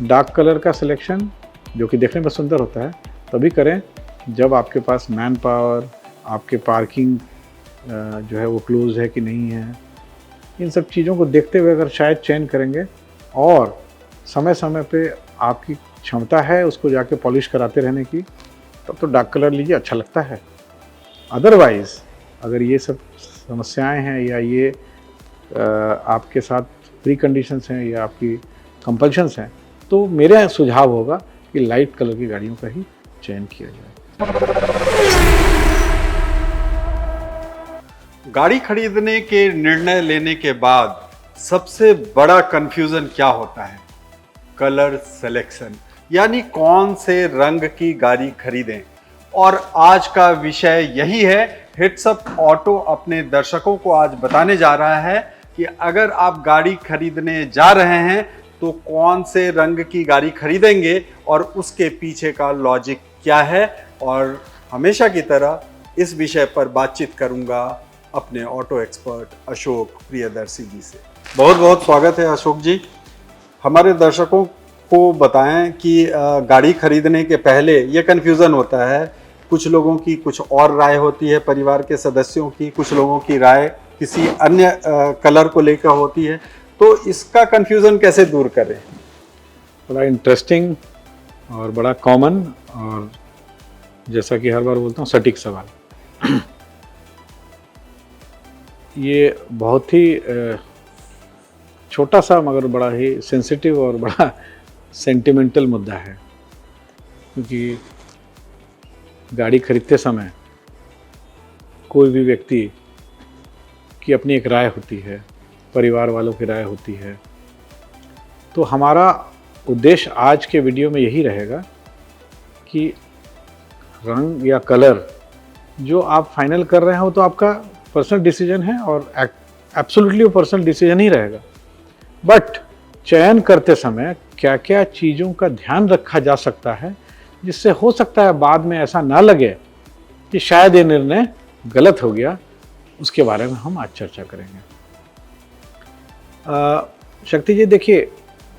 Dark colour का selection जो कि देखने में सुंदर होता है तभी करें जब आपके पास मैन पावर, आपके पार्किंग जो है वो क्लोज है कि नहीं है, इन सब चीज़ों को देखते हुए अगर शायद चयन करेंगे और समय समय पे आपकी क्षमता है उसको जाके पॉलिश कराते रहने की, तब तो डार्क कलर लीजिए, अच्छा लगता है। अदरवाइज़ अगर ये सब समस्याएं हैं या ये आपके साथ प्री कंडीशंस हैं या आपकी कंपल्शंस हैं, तो मेरा सुझाव होगा कि लाइट कलर की गाड़ियों का ही चयन किया जाए। गाड़ी खरीदने के निर्णय लेने के बाद सबसे बड़ा कंफ्यूजन क्या होता है? कलर सिलेक्शन, यानी कौन से रंग की गाड़ी खरीदें। और आज का विषय यही है। हिट्स अप ऑटो अपने दर्शकों को आज बताने जा रहा है कि अगर आप गाड़ी खरीदने जा रहे हैं तो कौन से रंग की गाड़ी खरीदेंगे और उसके पीछे का लॉजिक क्या है। और हमेशा की तरह इस विषय पर बातचीत करूंगा अपने ऑटो एक्सपर्ट अशोक प्रियदर्शी जी से। बहुत बहुत स्वागत है अशोक जी। हमारे दर्शकों को बताएं कि गाड़ी खरीदने के पहले ये कन्फ्यूज़न होता है, कुछ लोगों की कुछ और राय होती है, परिवार के सदस्यों की, कुछ लोगों की राय किसी अन्य कलर को लेकर होती है, तो इसका कन्फ्यूज़न कैसे दूर करें? बड़ा इंटरेस्टिंग और बड़ा कॉमन और जैसा कि हर बार बोलता हूँ सटीक सवाल। ये बहुत ही छोटा सा मगर बड़ा ही सेंसिटिव और बड़ा सेंटिमेंटल मुद्दा है, क्योंकि गाड़ी खरीदते समय कोई भी व्यक्ति की अपनी एक राय होती है, परिवार वालों की राय होती है। तो हमारा उद्देश्य आज के वीडियो में यही रहेगा कि रंग या कलर जो आप फाइनल कर रहे हो तो आपका पर्सनल डिसीजन है और एब्सोल्युटली वो पर्सनल डिसीजन ही रहेगा, बट चयन करते समय क्या क्या चीज़ों का ध्यान रखा जा सकता है जिससे हो सकता है बाद में ऐसा ना लगे कि शायद ये निर्णय गलत हो गया, उसके बारे में हम आज चर्चा करेंगे। शक्ति जी देखिए,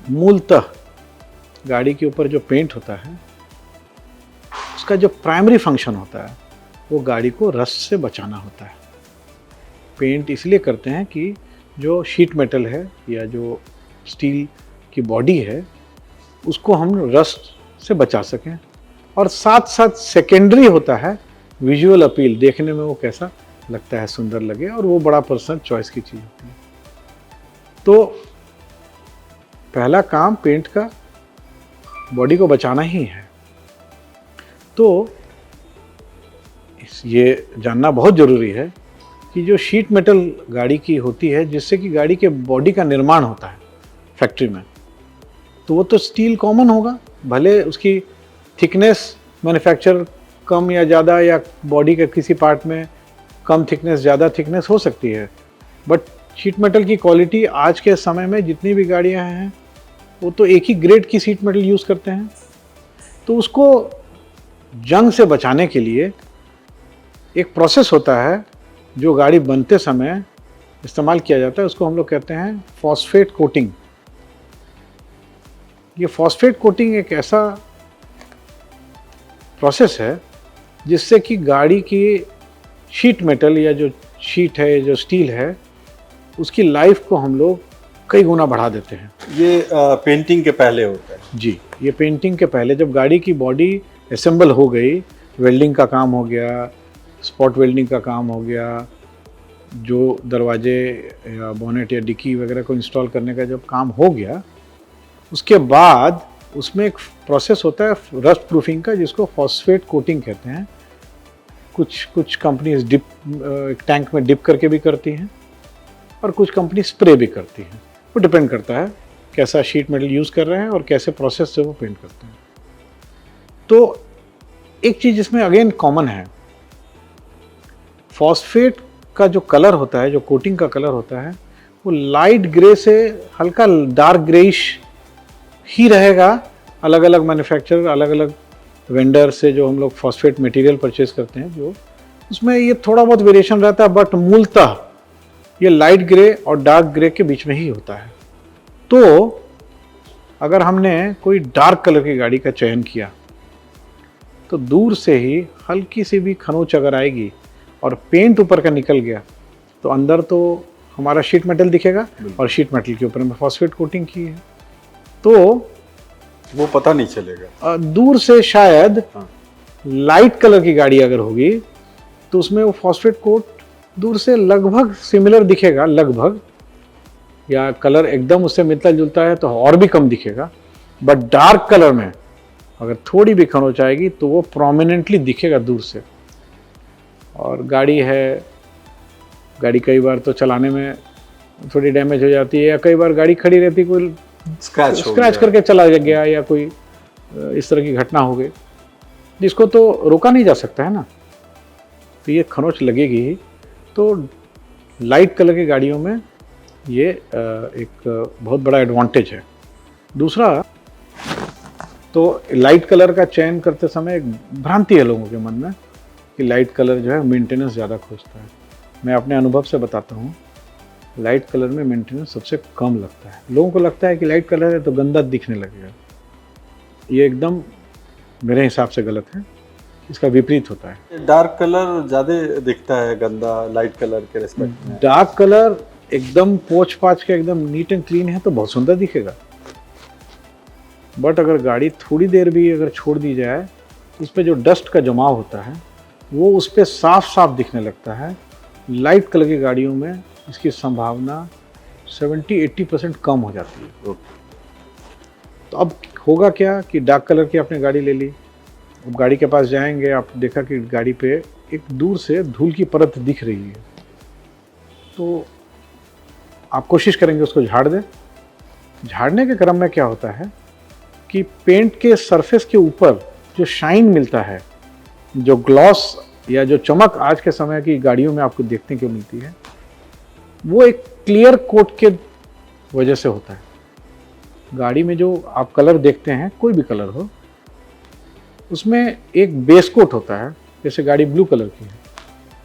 मूलतः गाड़ी के ऊपर जो पेंट होता है उसका जो प्राइमरी फंक्शन होता है वो गाड़ी को रस्ट से बचाना होता है। पेंट इसलिए करते हैं कि जो शीट मेटल है या जो स्टील की बॉडी है उसको हम रस्ट से बचा सकें, और साथ साथ सेकेंडरी होता है विजुअल अपील, देखने में वो कैसा लगता है, सुंदर लगे, और वो बड़ा पर्सनल चॉइस की चीज़ होती है। तो पहला काम पेंट का बॉडी को बचाना ही है। तो ये जानना बहुत ज़रूरी है कि जो शीट मेटल गाड़ी की होती है जिससे कि गाड़ी के बॉडी का निर्माण होता है फैक्ट्री में, तो वो तो स्टील कॉमन होगा, भले उसकी थिकनेस मैन्युफैक्चर कम या ज़्यादा या बॉडी के किसी पार्ट में कम थिकनेस ज़्यादा थिकनेस हो सकती है, बट शीट मेटल की क्वालिटी आज के समय में जितनी भी गाड़ियां हैं वो तो एक ही ग्रेड की शीट मेटल यूज़ करते हैं। तो उसको जंग से बचाने के लिए एक प्रोसेस होता है जो गाड़ी बनते समय इस्तेमाल किया जाता है, उसको हम लोग कहते हैं फॉस्फेट कोटिंग। ये फॉस्फेट कोटिंग एक ऐसा प्रोसेस है जिससे कि गाड़ी की शीट मेटल या जो शीट है, जो स्टील है, उसकी लाइफ को हम लोग कई गुना बढ़ा देते हैं। ये पेंटिंग के पहले होता है जी। ये पेंटिंग के पहले जब गाड़ी की बॉडी असेंबल हो गई, वेल्डिंग का काम हो गया, स्पॉट वेल्डिंग का काम हो गया, जो दरवाजे या बोनेट या डिक्की वगैरह को इंस्टॉल करने का जब काम हो गया, उसके बाद उसमें एक प्रोसेस होता है रस्ट प्रूफिंग का जिसको फॉस्फेट कोटिंग कहते हैं। कुछ कंपनीज डिप टैंक में डिप करके भी करती हैं और कुछ कंपनी स्प्रे भी करती हैं, वो डिपेंड करता है कैसा शीट मेटल यूज़ कर रहे हैं और कैसे प्रोसेस से वो पेंट करते हैं। तो एक चीज़ इसमें अगेन कॉमन है, फॉस्फेट का जो कलर होता है, जो कोटिंग का कलर होता है, वो लाइट ग्रे से हल्का डार्क ग्रेइश ही रहेगा। अलग अलग मैन्युफैक्चरर, अलग अलग वेंडर से जो हम लोग फॉस्फेट मटेरियल परचेज करते हैं, जो उसमें ये थोड़ा बहुत वेरिएशन रहता है, बट मूलतः ये लाइट ग्रे और डार्क ग्रे के बीच में ही होता है। तो अगर हमने कोई डार्क कलर की गाड़ी का चयन किया तो दूर से ही हल्की सी भी खरोंच अगर आएगी और पेंट ऊपर का निकल गया तो अंदर तो हमारा शीट मेटल दिखेगा और शीट मेटल के ऊपर में फॉस्फेट कोटिंग की है, तो वो पता नहीं चलेगा। दूर से शायद लाइट कलर की गाड़ी अगर होगी तो उसमें वो फॉस्फेट कोट दूर से लगभग सिमिलर दिखेगा, लगभग, या कलर एकदम उससे मिलता जुलता है तो और भी कम दिखेगा। बट डार्क कलर में अगर थोड़ी भी खरोंच आएगी तो वो प्रोमिनेंटली दिखेगा दूर से। और गाड़ी है, गाड़ी कई बार तो चलाने में थोड़ी डैमेज हो जाती है, या कई बार गाड़ी खड़ी रहती, कोई स्क्रैच करके चला गया या कोई इस तरह की घटना हो गई जिसको तो रोका नहीं जा सकता है ना, तो ये खरोंच लगेगी ही। तो लाइट कलर की गाड़ियों में ये एक बहुत बड़ा एडवांटेज है। दूसरा, तो लाइट कलर का चयन करते समय एक भ्रांति है लोगों के मन में कि लाइट कलर जो है मेंटेनेंस ज़्यादा खोजता है। मैं अपने अनुभव से बताता हूँ, लाइट कलर में मेंटेनेंस सबसे कम लगता है। लोगों को लगता है कि लाइट कलर है तो गंदा दिखने लगेगा, ये एकदम मेरे हिसाब से गलत है, इसका विपरीत होता है। डार्क कलर ज़्यादा दिखता है गंदा लाइट कलर के रिस्पेक्ट में। डार्क कलर एकदम पोंछ पाछ के एकदम नीट एंड क्लीन है तो बहुत सुंदर दिखेगा, बट अगर गाड़ी थोड़ी देर भी अगर छोड़ दी जाए, उस पर जो डस्ट का जमाव होता है वो उस पर साफ साफ दिखने लगता है। लाइट कलर की गाड़ियों में इसकी संभावना 70-80% कम हो जाती है। तो अब होगा क्या कि डार्क कलर की आपने गाड़ी ले ली, अब गाड़ी के पास जाएंगे, आप देखा कि गाड़ी पे एक दूर से धूल की परत दिख रही है, तो आप कोशिश करेंगे उसको झाड़ दें। झाड़ने के क्रम में क्या होता है कि पेंट के सरफेस के ऊपर जो शाइन मिलता है, जो ग्लॉस या जो चमक आज के समय की गाड़ियों में आपको देखने को मिलती है, वो एक क्लियर कोट के वजह से होता है। गाड़ी में जो आप कलर देखते हैं, कोई भी कलर हो, उसमें एक बेस कोट होता है। जैसे गाड़ी ब्लू कलर की है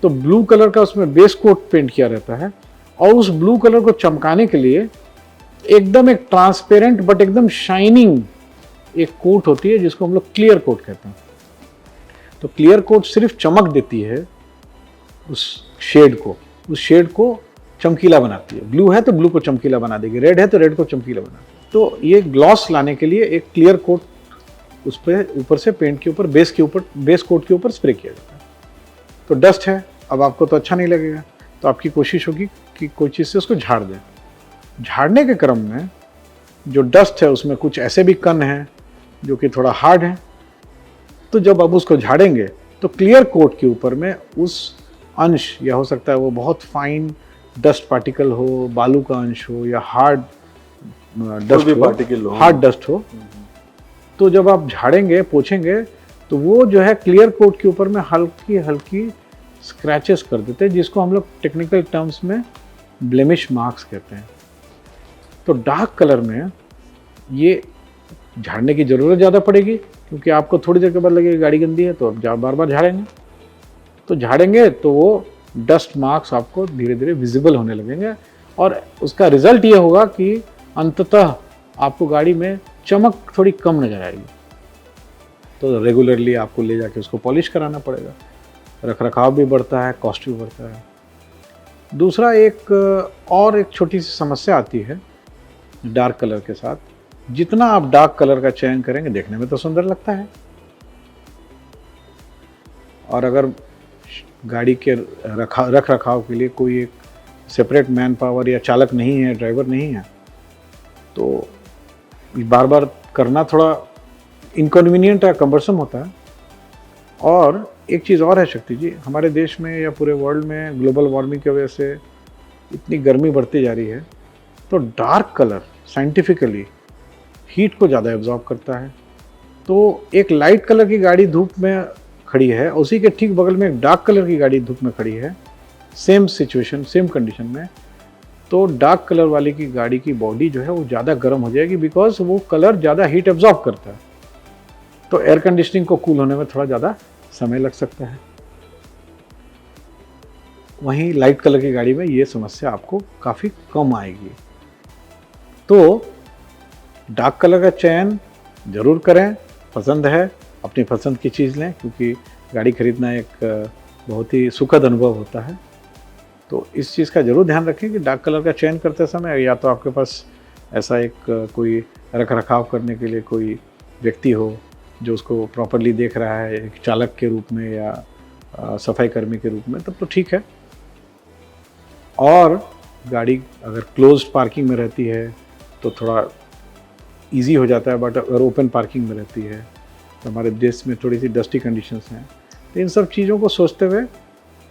तो ब्लू कलर का उसमें बेस कोट पेंट किया रहता है, और उस ब्लू कलर को चमकाने के लिए एकदम एक ट्रांसपेरेंट बट एकदम शाइनिंग एक कोट होती है जिसको हम लोग क्लियर कोट कहते हैं। तो क्लियर कोट सिर्फ चमक देती है उस शेड को चमकीला बनाती है। ब्लू है तो ब्लू को चमकीला बना देगी, रेड है तो रेड को चमकीला बना देगी। तो ये ग्लॉस लाने के लिए एक क्लियर कोट उस पर ऊपर से पेंट के ऊपर बेस कोट के ऊपर स्प्रे किया जाता है। तो डस्ट है, अब आपको तो अच्छा नहीं लगेगा, तो आपकी कोशिश होगी कि कोई चीज़ से उसको झाड़ दें। झाड़ने के क्रम में जो डस्ट है उसमें कुछ ऐसे भी कण हैं जो कि थोड़ा हार्ड है, तो जब आप उसको झाड़ेंगे तो क्लियर कोट के ऊपर में उस अंश, या हो सकता है वो बहुत फाइन डस्ट पार्टिकल हो, बालू का अंश हो, या हार्ड डस्ट हो, हार्ड डस्ट हो, तो जब आप झाड़ेंगे, पोछेंगे, तो वो जो है क्लियर कोट के ऊपर में हल्की हल्की स्क्रैचेस कर देते हैं, जिसको हम लोग टेक्निकल टर्म्स में ब्लेमिश मार्क्स कहते हैं। तो डार्क कलर में ये झाड़ने की ज़रूरत ज़्यादा पड़ेगी, क्योंकि आपको थोड़ी देर के बाद लगेगी गाड़ी गंदी है, तो आप बार बार झाड़ेंगे। तो झाड़ेंगे तो वो डस्ट मार्क्स आपको धीरे धीरे विजिबल होने लगेंगे, और उसका रिजल्ट ये होगा कि अंततः आपको गाड़ी में चमक थोड़ी कम नजर आएगी। तो रेगुलरली आपको ले जाके उसको पॉलिश कराना पड़ेगा, रखरखाव भी बढ़ता है, कॉस्ट भी बढ़ता है। दूसरा एक छोटी सी समस्या आती है डार्क कलर के साथ। जितना आप डार्क कलर का चयन करेंगे, देखने में तो सुंदर लगता है, और अगर गाड़ी के रख रखाव के लिए कोई एक सेपरेट मैन पावर या चालक नहीं है, ड्राइवर नहीं है, तो बार बार करना थोड़ा इनकन्वीनियंट है, कम्बरसम होता है। और एक चीज़ और है शक्ति जी, हमारे देश में या पूरे वर्ल्ड में ग्लोबल वार्मिंग की वजह से इतनी गर्मी बढ़ती जा रही है, तो डार्क कलर साइंटिफिकली हीट को ज़्यादा एब्जॉर्ब करता है। तो एक लाइट कलर की गाड़ी धूप में खड़ी है, उसी के ठीक बगल में एक डार्क कलर की गाड़ी धूप में खड़ी है, सेम सिचुएशन, सेम कंडीशन में, तो डार्क कलर वाली की गाड़ी की बॉडी जो है वो ज़्यादा गर्म हो जाएगी, बिकॉज वो कलर ज़्यादा हीट एब्जॉर्ब करता है। तो एयर कंडीशनिंग को कूल होने में थोड़ा ज़्यादा समय लग सकता है। वहीं लाइट कलर की गाड़ी में ये समस्या आपको काफ़ी कम आएगी। तो डार्क कलर का चयन ज़रूर करें, पसंद है अपनी पसंद की चीज़ लें, क्योंकि गाड़ी खरीदना एक बहुत ही सुखद अनुभव होता है। तो इस चीज़ का ज़रूर ध्यान रखें कि डार्क कलर का चयन करते समय या तो आपके पास ऐसा एक कोई रख रखाव करने के लिए कोई व्यक्ति हो जो उसको प्रॉपरली देख रहा है, एक चालक के रूप में या सफाई कर्मी के रूप में, तब तो ठीक है। और गाड़ी अगर क्लोज्ड पार्किंग में रहती है तो थोड़ा इजी हो जाता है, बट अगर ओपन पार्किंग में रहती है तो हमारे देश में थोड़ी सी डस्टी कंडीशंस हैं। तो इन सब चीज़ों को सोचते हुए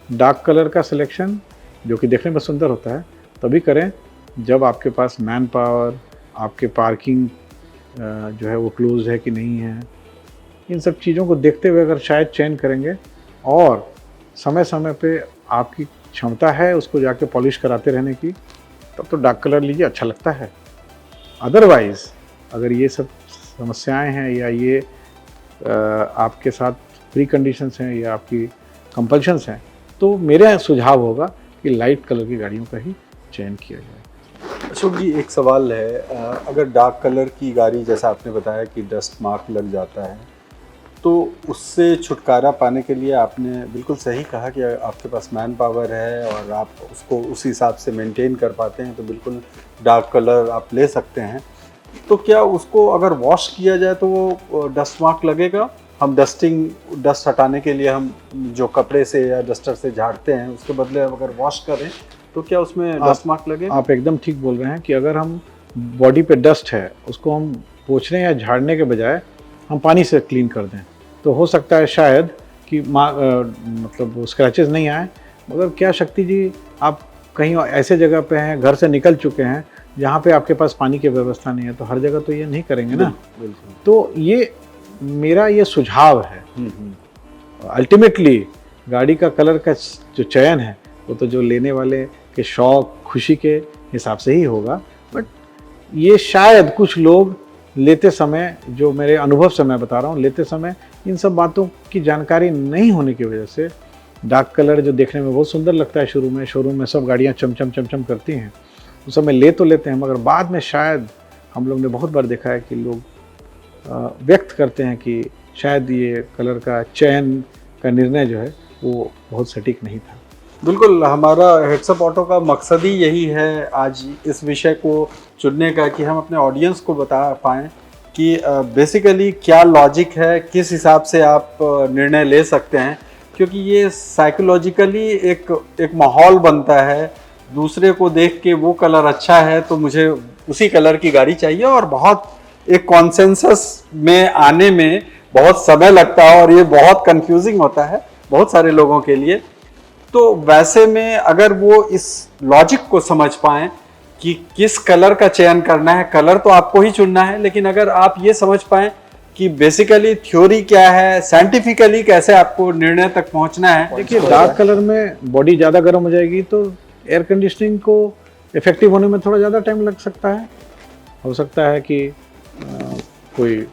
डार्क कलर का सिलेक्शन, जो कि देखने में सुंदर होता है, तभी करें जब आपके पास मैन पावर, आपके पार्किंग जो है वो क्लोज है कि नहीं है, इन सब चीज़ों को देखते हुए अगर शायद चयन करेंगे और समय समय पे आपकी क्षमता है उसको जाके पॉलिश कराते रहने की, तब तो डार्क कलर लीजिए, अच्छा लगता है। अदरवाइज़ अगर ये सब समस्याएं हैं या ये आपके साथ प्री कंडीशंस हैं या आपकी कंपल्शंस हैं, तो मेरा सुझाव होगा कि लाइट कलर की गाड़ियों का ही चयन किया जाए। अशोक जी, एक सवाल है, अगर डार्क कलर की गाड़ी, जैसा आपने बताया कि डस्ट मार्क लग जाता है, तो उससे छुटकारा पाने के लिए आपने बिल्कुल सही कहा कि आपके पास मैन पावर है और आप उसको उस हिसाब से मेंटेन कर पाते हैं, तो बिल्कुल डार्क कलर आप ले सकते हैं। तो क्या उसको अगर वॉश किया जाए तो वो डस्ट मार्क लगेगा? हम डस्ट हटाने के लिए हम जो कपड़े से या डस्टर से झाड़ते हैं, उसके बदले अगर वॉश करें तो क्या उसमें डस्ट मार्क लगेगा? आप एकदम ठीक बोल रहे हैं कि अगर हम बॉडी पे डस्ट है उसको हम पोंछने या झाड़ने के बजाय हम पानी से क्लीन कर दें, तो हो सकता है शायद कि मतलब स्क्रैचेस नहीं आए। मगर क्या शक्ति जी, आप कहीं ऐसे जगह पे हैं, घर से निकल चुके हैं जहाँ पे आपके पास पानी की व्यवस्था नहीं है, तो हर जगह तो ये नहीं करेंगे ना। बिल्कुल। तो ये मेरा ये सुझाव है। अल्टीमेटली गाड़ी का कलर का जो चयन है वो तो जो लेने वाले के शौक खुशी के हिसाब से ही होगा, बट ये शायद कुछ लोग लेते समय, जो मेरे अनुभव से मैं बता रहा हूँ, लेते समय इन सब बातों की जानकारी नहीं होने की वजह से डार्क कलर जो देखने में बहुत सुंदर लगता है, शोरूम में सब गाड़ियाँ चमचम चमचम करती हैं, उस समय ले तो लेते हैं, मगर बाद में शायद हम लोग ने बहुत बार देखा है कि लोग व्यक्त करते हैं कि शायद ये कलर का चयन का निर्णय जो है वो बहुत सटीक नहीं था। बिल्कुल, हमारा हेड्सअप ऑटो का मकसद ही यही है आज इस विषय को चुनने का, कि हम अपने ऑडियंस को बता पाएँ कि बेसिकली क्या लॉजिक है, किस हिसाब से आप निर्णय ले सकते हैं, क्योंकि ये साइकोलॉजिकली एक माहौल बनता है। दूसरे को देख के वो कलर अच्छा है तो मुझे उसी कलर की गाड़ी चाहिए, और बहुत एक कॉन्सेंसस में आने में बहुत समय लगता है और ये बहुत कंफ्यूजिंग होता है बहुत सारे लोगों के लिए। तो वैसे में अगर वो इस लॉजिक को समझ पाएं कि किस कलर का चयन करना है, कलर तो आपको ही चुनना है, लेकिन अगर आप ये समझ पाएं कि बेसिकली थ्योरी क्या है, साइंटिफिकली कैसे आपको निर्णय तक पहुंचना है। देखिए, डार्क कलर में बॉडी ज़्यादा गर्म हो जाएगी तो एयर कंडीशनिंग को इफेक्टिव होने में थोड़ा ज़्यादा टाइम लग सकता है। हो सकता है कि कोई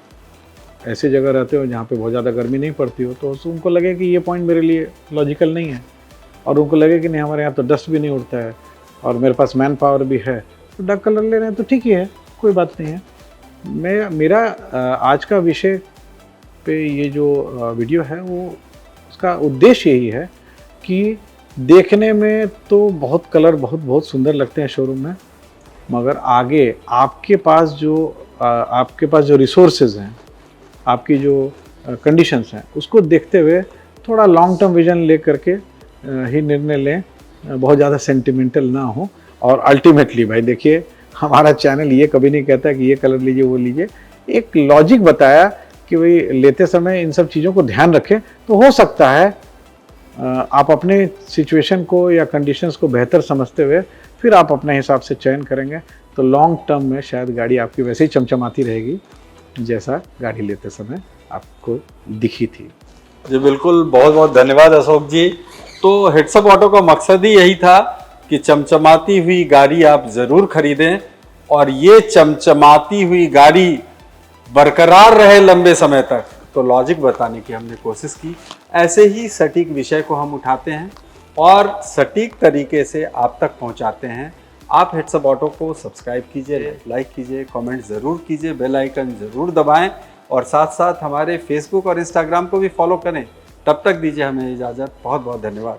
ऐसी जगह रहते हो जहाँ पे बहुत ज़्यादा गर्मी नहीं पड़ती हो, तो उनको लगे कि ये पॉइंट मेरे लिए लॉजिकल नहीं है, और उनको लगे कि नहीं हमारे यहाँ तो डस्ट भी नहीं उड़ता है और मेरे पास मैन पावर भी है, तो डार्क कलर ले रहे हैं तो ठीक ही है, कोई बात नहीं है। मेरा आज का विषय पे ये जो वीडियो है वो उसका उद्देश्य यही है कि देखने में तो बहुत कलर बहुत सुंदर लगते हैं शोरूम में, मगर आगे आपके पास जो रिसोर्सेज हैं, आपकी जो कंडीशंस हैं, उसको देखते हुए थोड़ा लॉन्ग टर्म विजन ले करके ही निर्णय लें, बहुत ज़्यादा सेंटिमेंटल ना हो। और अल्टीमेटली भाई देखिए, हमारा चैनल ये कभी नहीं कहता कि ये कलर लीजिए वो लीजिए, एक लॉजिक बताया कि भाई लेते समय इन सब चीज़ों को ध्यान रखें, तो हो सकता है आप अपने सिचुएशन को या कंडीशंस को बेहतर समझते हुए फिर आप अपने हिसाब से चयन करेंगे, तो लॉन्ग टर्म में शायद गाड़ी आपकी वैसे ही चमचमाती रहेगी जैसा गाड़ी लेते समय आपको दिखी थी। जी बिल्कुल, बहुत बहुत धन्यवाद अशोक जी। तो हेड्सअप ऑटो का मकसद ही यही था कि चमचमाती हुई गाड़ी आप ज़रूर खरीदें और ये चमचमाती हुई गाड़ी बरकरार रहे लंबे समय तक। तो लॉजिक बताने की हमने कोशिश की। ऐसे ही सटीक विषय को हम उठाते हैं और सटीक तरीके से आप तक पहुंचाते हैं। आप हेड्सअप ऑटो को सब्सक्राइब कीजिए, लाइक कीजिए, कमेंट ज़रूर कीजिए, बेल आइकन ज़रूर दबाएं और साथ साथ हमारे फेसबुक और इंस्टाग्राम को भी फॉलो करें। तब तक दीजिए हमें इजाज़त। बहुत बहुत धन्यवाद।